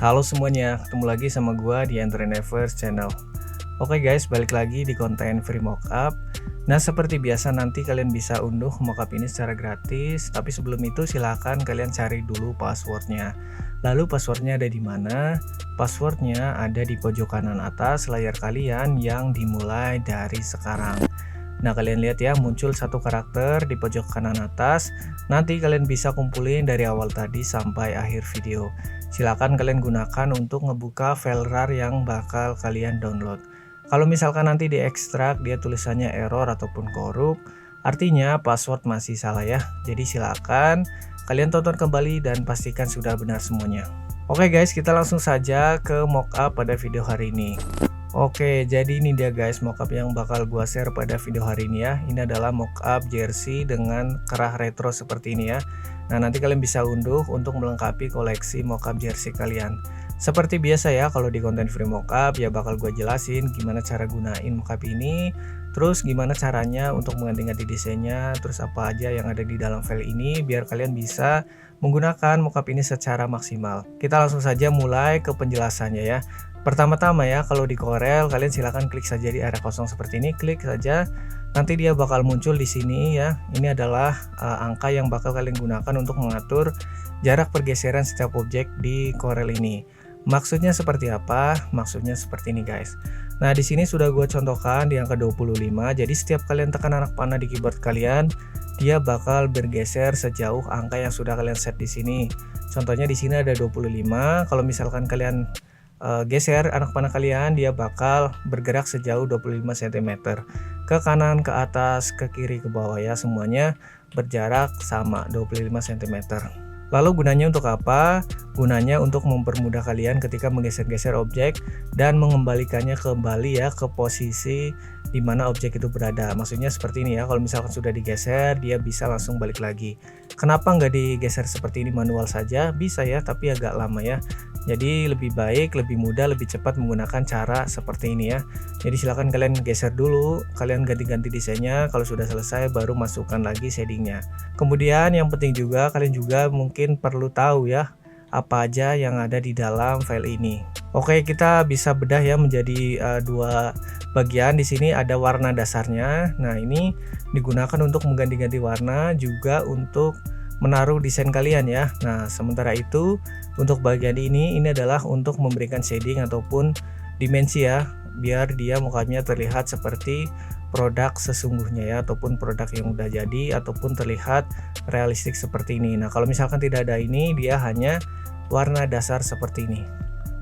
Halo semuanya, ketemu lagi sama gua di Entrepreneurs Channel. Oke guys, balik lagi di konten free mockup. Nah, seperti biasa nanti kalian bisa unduh mockup ini secara gratis, tapi sebelum itu silahkan kalian cari dulu passwordnya. Lalu passwordnya ada di mana? Passwordnya ada di pojok kanan atas layar kalian yang dimulai dari sekarang. Nah, kalian lihat ya, muncul satu karakter di pojok kanan atas. Nanti kalian bisa kumpulin dari awal tadi sampai akhir video. Silakan kalian gunakan untuk ngebuka file RAR yang bakal kalian download. Kalau misalkan nanti diekstrak dia tulisannya error ataupun korup, artinya password masih salah ya. Jadi silakan kalian tonton kembali dan pastikan sudah benar semuanya. Oke guys, kita langsung saja ke mockup pada video hari ini. Oke, jadi ini dia guys mockup yang bakal gua share pada video hari ini ya. Ini adalah mockup jersey dengan kerah retro seperti ini ya. Nah, nanti kalian bisa unduh untuk melengkapi koleksi mockup jersey kalian. Seperti biasa ya, kalau di konten free mockup ya bakal gua jelasin gimana cara gunain mockup ini, terus gimana caranya untuk mengganti-ganti desainnya, terus apa aja yang ada di dalam file ini biar kalian bisa menggunakan mockup ini secara maksimal. Kita langsung saja mulai ke penjelasannya ya. Pertama-tama ya, kalau di Corel kalian silahkan klik saja di area kosong seperti ini, klik saja. Nanti dia bakal muncul di sini ya. Ini adalah angka yang bakal kalian gunakan untuk mengatur jarak pergeseran setiap objek di Corel ini. Maksudnya seperti apa? Maksudnya seperti ini guys. Nah, di sini sudah gue contohkan di angka 25. Jadi setiap kalian tekan anak panah di keyboard kalian, dia bakal bergeser sejauh angka yang sudah kalian set di sini. Contohnya di sini ada 25. Kalau misalkan kalian geser anak panah kalian, dia bakal bergerak sejauh 25 cm ke kanan, ke atas, ke kiri, ke bawah ya, semuanya berjarak sama 25 cm. Lalu gunanya untuk apa? Gunanya untuk mempermudah kalian ketika menggeser-geser objek dan mengembalikannya kembali ya ke posisi di mana objek itu berada. Maksudnya seperti ini ya, kalau misalkan sudah digeser dia bisa langsung balik lagi. Kenapa nggak digeser seperti ini manual saja? Bisa ya, tapi agak lama ya. Jadi lebih baik, lebih mudah, lebih cepat menggunakan cara seperti ini ya. Jadi silahkan kalian geser dulu, kalian ganti-ganti desainnya. Kalau sudah selesai baru masukkan lagi shadingnya. Kemudian yang penting juga kalian juga mungkin perlu tahu ya apa aja yang ada di dalam file ini. Oke, kita bisa bedah ya menjadi dua bagian. Di sini ada warna dasarnya. Nah, ini digunakan untuk mengganti-ganti warna, juga untuk menaruh desain kalian ya. Nah, sementara itu untuk bagian ini adalah untuk memberikan shading ataupun dimensi ya, biar dia mukanya terlihat seperti produk sesungguhnya ya, ataupun produk yang udah jadi, ataupun terlihat realistik seperti ini. Nah, kalau misalkan tidak ada ini, dia hanya warna dasar seperti ini.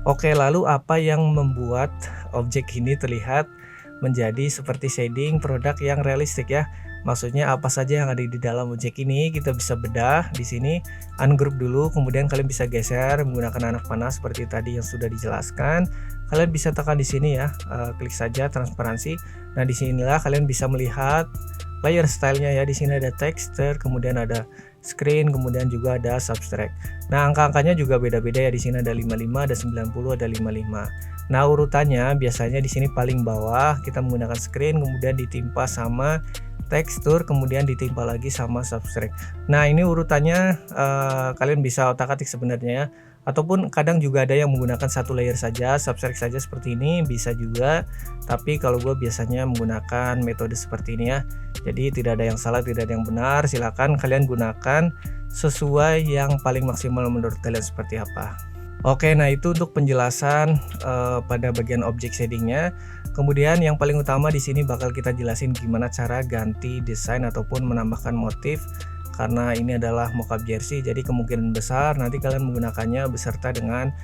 Oke, lalu apa yang membuat objek ini terlihat menjadi seperti shading produk yang realistik ya? Maksudnya apa saja yang ada di dalam objek ini kita bisa bedah di sini. Ungroup dulu, kemudian kalian bisa geser menggunakan anak panah seperti tadi yang sudah dijelaskan. Kalian bisa tekan di sini ya, klik saja transparansi. Nah, disinilah kalian bisa melihat layer stylenya ya. Di sini ada texture, kemudian ada screen, kemudian juga ada subtract. Nah, angka-angkanya juga beda-beda ya. Di sini ada 55, ada 90, ada 55. Nah, urutannya biasanya di sini paling bawah kita menggunakan screen, kemudian ditimpa sama tekstur, kemudian ditimpa lagi sama subtract. Nah, ini urutannya kalian bisa otak-atik sebenarnya ya. Ataupun kadang juga ada yang menggunakan satu layer saja, subtract saja seperti ini, bisa juga. Tapi kalau gue biasanya menggunakan metode seperti ini ya. Jadi tidak ada yang salah, tidak ada yang benar. Silakan kalian gunakan sesuai yang paling maksimal menurut kalian seperti apa. Oke, nah itu untuk penjelasan pada bagian objek shadingnya. Kemudian yang paling utama di sini bakal kita jelasin gimana cara ganti desain ataupun menambahkan motif. Karena ini adalah mockup jersey, jadi kemungkinan besar nanti kalian menggunakannya beserta dengan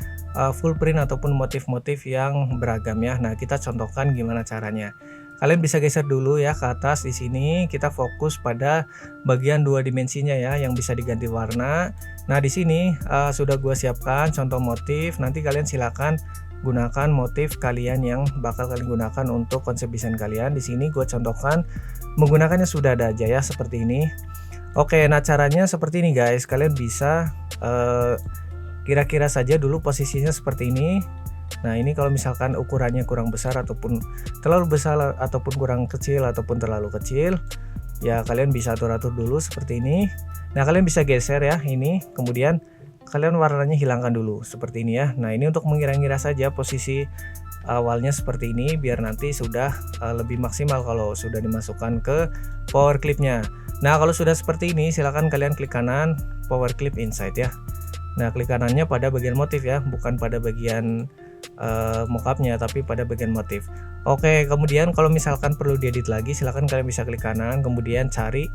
full print ataupun motif-motif yang beragam ya. Nah, kita contohkan gimana caranya. Kalian bisa geser dulu ya ke atas. Di sini kita fokus pada bagian dua dimensinya ya, yang bisa diganti warna. Nah, di sini sudah gue siapkan contoh motif. Nanti kalian silakan gunakan motif kalian yang bakal kalian gunakan untuk konsep desain kalian. Di sini gue contohkan menggunakannya sudah ada aja ya, seperti ini. Oke, nah caranya seperti ini guys. Kalian bisa kira-kira saja dulu posisinya seperti ini. Nah, ini kalau misalkan ukurannya kurang besar ataupun terlalu besar, ataupun kurang kecil ataupun terlalu kecil, ya kalian bisa atur-atur dulu seperti ini. Nah, kalian bisa geser ya ini, kemudian kalian warnanya hilangkan dulu seperti ini ya. Nah, ini untuk mengira-ngira saja posisi awalnya seperti ini biar nanti sudah lebih maksimal kalau sudah dimasukkan ke power clipnya. Nah, kalau sudah seperti ini silahkan kalian klik kanan power clip inside ya. Nah, klik kanannya pada bagian motif ya, bukan pada bagian mockupnya tapi pada bagian motif. Oke, kemudian kalau misalkan perlu diedit lagi silahkan kalian bisa klik kanan kemudian cari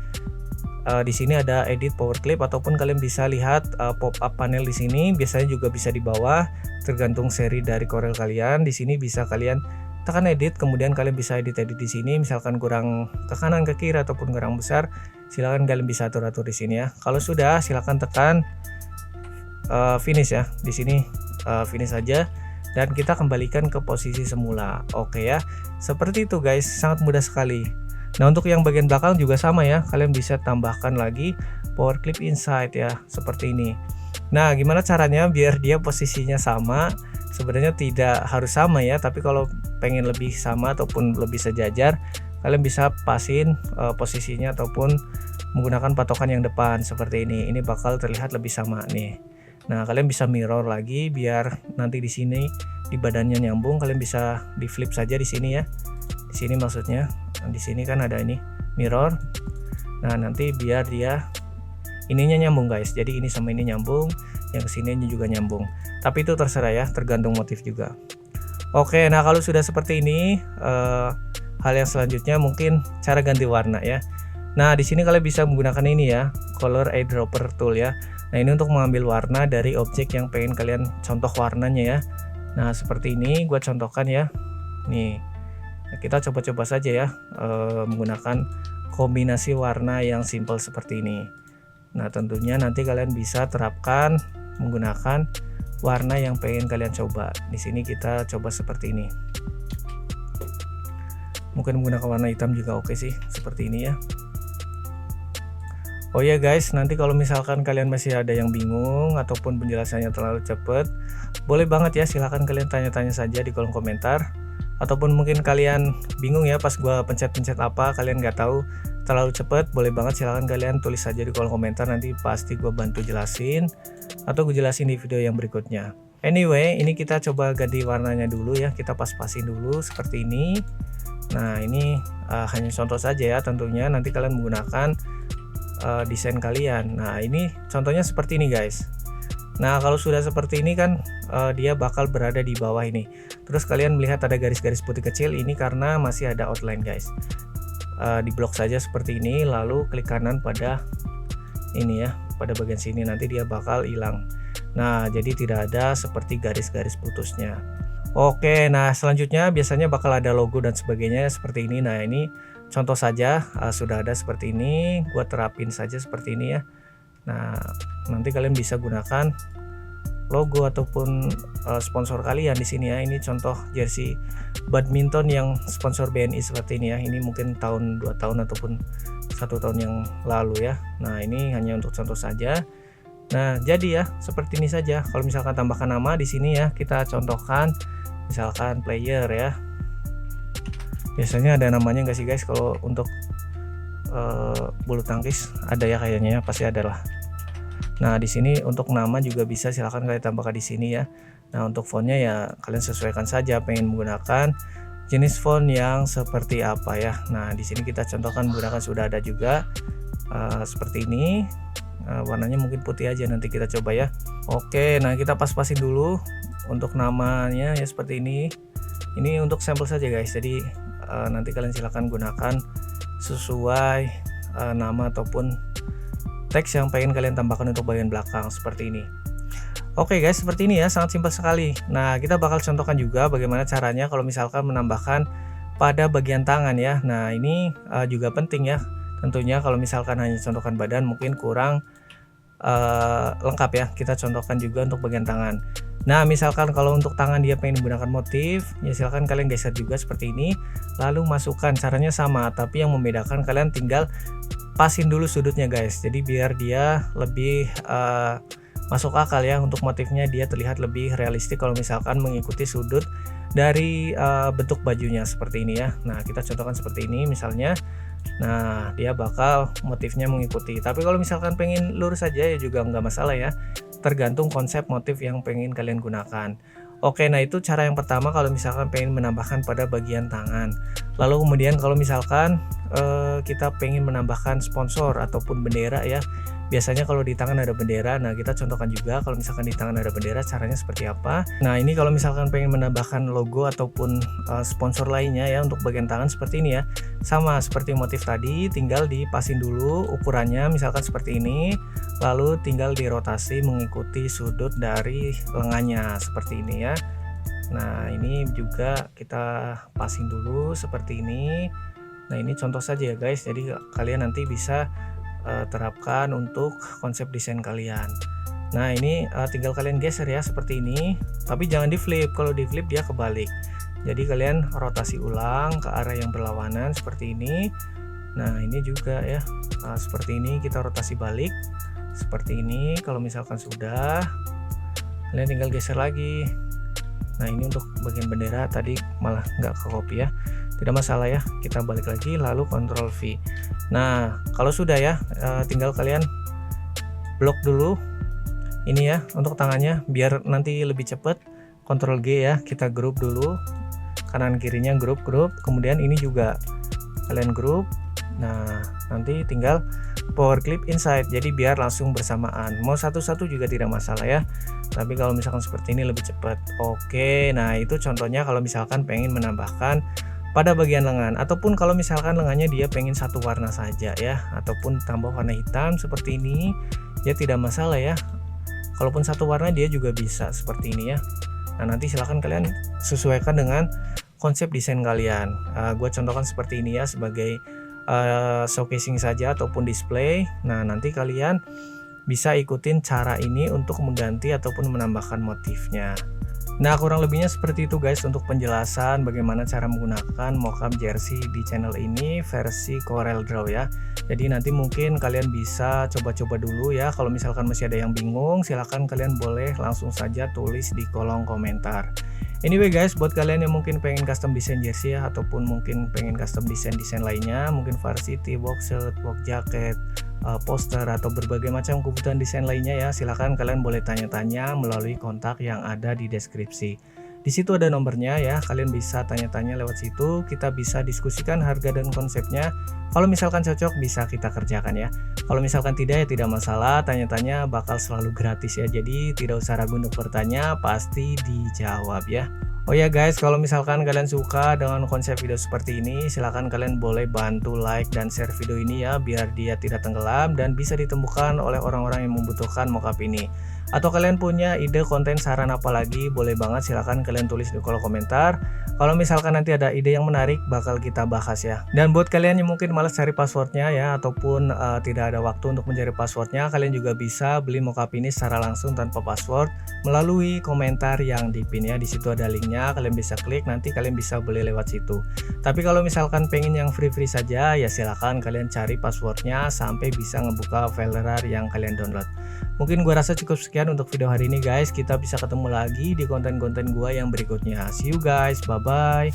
di sini ada edit power clip ataupun kalian bisa lihat pop up panel di sini, biasanya juga bisa di bawah tergantung seri dari Corel kalian. Di sini bisa kalian tekan edit kemudian kalian bisa edit di sini, misalkan kurang ke kanan ke kiri ataupun kurang besar silahkan kalian bisa atur-atur di sini ya. Kalau sudah silahkan tekan finish ya. Di sini finish saja dan kita kembalikan ke posisi semula. Oke ya, seperti itu guys, sangat mudah sekali. Nah, untuk yang bagian belakang juga sama ya, kalian bisa tambahkan lagi power clip inside ya, seperti ini. Nah, gimana caranya biar dia posisinya sama? Sebenarnya tidak harus sama ya, tapi kalau pengen lebih sama ataupun lebih sejajar, kalian bisa pasin posisinya ataupun menggunakan patokan yang depan seperti ini. Ini bakal terlihat lebih sama nih. Nah, kalian bisa mirror lagi biar nanti di sini di badannya nyambung, kalian bisa di flip saja di sini ya. Di sini maksudnya. Nah, di sini kan ada ini mirror. Nah, nanti biar dia ininya nyambung guys. Jadi ini sama ini nyambung, yang kesini juga nyambung. Tapi itu terserah ya, tergantung motif juga. Oke, nah kalau sudah seperti ini, hal yang selanjutnya mungkin cara ganti warna ya. Nah, di sini kalian bisa menggunakan ini ya, color eyedropper tool ya. Nah, ini untuk mengambil warna dari objek yang pengen kalian contoh warnanya ya. Nah, seperti ini gua contohkan ya. Nih. Nah, kita coba-coba saja ya menggunakan kombinasi warna yang simple seperti ini. Nah, tentunya nanti kalian bisa terapkan menggunakan warna yang pengen kalian coba. Di sini kita coba seperti ini. Mungkin menggunakan warna hitam juga oke sih, seperti ini ya. Oh ya guys, nanti kalau misalkan kalian masih ada yang bingung ataupun penjelasannya terlalu cepat, boleh banget ya, silahkan kalian tanya-tanya saja di kolom komentar. Ataupun mungkin kalian bingung ya pas gua pencet-pencet apa, kalian nggak tahu terlalu cepat, boleh banget silahkan kalian tulis saja di kolom komentar, nanti pasti gua bantu jelasin atau gue jelasin di video yang berikutnya. Anyway, ini kita coba ganti warnanya dulu ya, kita pas-pasin dulu seperti ini. Nah, ini hanya contoh saja ya, tentunya nanti kalian menggunakan desain kalian. Nah, ini contohnya seperti ini guys. Nah, kalau sudah seperti ini kan dia bakal berada di bawah ini. Terus kalian melihat ada garis-garis putih kecil, ini karena masih ada outline guys. Di blok saja seperti ini, lalu klik kanan pada ini ya, pada bagian sini, nanti dia bakal hilang. Nah, jadi tidak ada seperti garis-garis putusnya. Oke, nah selanjutnya biasanya bakal ada logo dan sebagainya seperti ini. Nah, ini contoh saja sudah ada seperti ini, gua terapin saja seperti ini ya. Nah, nanti kalian bisa gunakan logo ataupun sponsor kalian di sini ya. Ini contoh jersey badminton yang sponsor BNI seperti ini ya. Ini mungkin tahun 2 tahun ataupun 1 tahun yang lalu ya. Nah, ini hanya untuk contoh saja. Nah, jadi ya seperti ini saja. Kalau misalkan tambahkan nama di sini ya, kita contohkan misalkan player ya. Biasanya ada namanya nggak sih guys kalau untuk bulu tangkis? Ada ya kayaknya ya, pasti ada lah. Nah, di sini untuk nama juga bisa, silahkan kalian tambahkan di sini ya. Nah, untuk fontnya ya kalian sesuaikan saja, pengen menggunakan jenis font yang seperti apa ya. Nah, di sini kita contohkan menggunakan, sudah ada juga seperti ini. Warnanya mungkin putih aja, nanti kita coba ya. Oke, nah kita pas-pasin dulu untuk namanya ya seperti ini. Ini untuk sampel saja guys, jadi nanti kalian silahkan gunakan sesuai nama ataupun teks yang pengen kalian tambahkan untuk bagian belakang seperti ini. Oke guys, seperti ini ya, sangat simpel sekali. Nah, kita bakal contohkan juga bagaimana caranya kalau misalkan menambahkan pada bagian tangan ya. Nah, ini juga penting ya. Tentunya kalau misalkan hanya contohkan badan mungkin kurang lengkap ya. Kita contohkan juga untuk bagian tangan. Nah, misalkan kalau untuk tangan dia pengen menggunakan motif, ya silahkan kalian geser juga seperti ini. Lalu masukkan, caranya sama, tapi yang membedakan kalian tinggal pasin dulu sudutnya guys. Jadi biar dia lebih masuk akal ya, untuk motifnya dia terlihat lebih realistik kalau misalkan mengikuti sudut dari bentuk bajunya seperti ini ya. Nah, kita contohkan seperti ini misalnya. Nah, dia bakal motifnya mengikuti. Tapi kalau misalkan pengen lurus saja ya juga nggak masalah ya. tergantung konsep motif yang pengen kalian gunakan. Oke, nah itu cara yang pertama kalau misalkan pengen menambahkan pada bagian tangan. Lalu kemudian kalau misalkan kita pengen menambahkan sponsor ataupun bendera ya. Biasanya kalau di tangan ada bendera, nah kita contohkan juga kalau misalkan di tangan ada bendera caranya seperti apa. Nah ini kalau misalkan pengen menambahkan logo ataupun sponsor lainnya ya untuk bagian tangan seperti ini ya. Sama seperti motif tadi, tinggal dipasin dulu ukurannya misalkan seperti ini. Lalu tinggal dirotasi mengikuti sudut dari lengannya seperti ini ya. Nah ini juga kita pasin dulu seperti ini. Nah ini contoh saja ya guys, jadi kalian nanti bisa terapkan untuk konsep desain kalian. Nah ini tinggal kalian geser ya seperti ini, tapi jangan di flip. Kalau di flip dia kebalik, jadi kalian rotasi ulang ke arah yang berlawanan seperti ini. Nah ini juga ya seperti ini, kita rotasi balik seperti ini. Kalau misalkan sudah, kalian tinggal geser lagi. Nah ini untuk bagian bendera tadi malah nggak ke copy ya, tidak masalah ya, kita balik lagi lalu Ctrl V. Nah kalau sudah ya tinggal kalian blok dulu ini ya untuk tangannya biar nanti lebih cepat. Ctrl G ya, kita group dulu kanan kirinya, grup, kemudian ini juga kalian group. Nah nanti tinggal power clip inside, jadi biar langsung bersamaan. Mau satu-satu juga tidak masalah ya, tapi kalau misalkan seperti ini lebih cepat. Oke, nah itu contohnya kalau misalkan pengen menambahkan pada bagian lengan, ataupun kalau misalkan lengannya dia pengen satu warna saja ya, ataupun tambah warna hitam seperti ini ya tidak masalah ya. Kalaupun satu warna dia juga bisa seperti ini ya. Nah nanti silahkan kalian sesuaikan dengan konsep desain kalian. Gue contohkan seperti ini ya sebagai showcasing saja ataupun display. Nah nanti kalian bisa ikutin cara ini untuk mengganti ataupun menambahkan motifnya. Nah kurang lebihnya seperti itu guys untuk penjelasan bagaimana cara menggunakan mockup jersey di channel ini versi CorelDRAW ya. Jadi nanti mungkin kalian bisa coba-coba dulu ya. Kalau misalkan masih ada yang bingung, silahkan kalian boleh langsung saja tulis di kolom komentar. Anyway guys, buat kalian yang mungkin pengen custom desain jersey ya, ataupun mungkin pengen custom desain lainnya, mungkin varsity, box shirt, box jacket, poster atau berbagai macam kebutuhan desain lainnya ya, silahkan kalian boleh tanya-tanya melalui kontak yang ada di deskripsi. Di situ ada nomornya ya, kalian bisa tanya-tanya lewat situ, kita bisa diskusikan harga dan konsepnya. Kalau misalkan cocok bisa kita kerjakan ya. Kalau misalkan tidak ya tidak masalah, tanya-tanya bakal selalu gratis ya. Jadi tidak usah ragu untuk bertanya, pasti dijawab ya. Oh ya guys, kalau misalkan kalian suka dengan konsep video seperti ini, silahkan kalian boleh bantu like dan share video ini ya, biar dia tidak tenggelam dan bisa ditemukan oleh orang-orang yang membutuhkan mockup ini. Atau kalian punya ide konten saran apa lagi, boleh banget silahkan kalian tulis di kolom komentar. Kalau misalkan nanti ada ide yang menarik bakal kita bahas ya. Dan buat kalian yang mungkin malas cari passwordnya ya, ataupun tidak ada waktu untuk mencari passwordnya, kalian juga bisa beli mockup ini secara langsung tanpa password melalui komentar yang di pin ya. Di situ ada linknya, kalian bisa klik, nanti kalian bisa beli lewat situ. Tapi kalau misalkan pengen yang free saja ya silahkan kalian cari passwordnya sampai bisa ngebuka file RAR yang kalian download. Mungkin gua rasa cukup sekian untuk video hari ini guys. Kita bisa ketemu lagi di konten-konten gua yang berikutnya. See you guys, bye bye.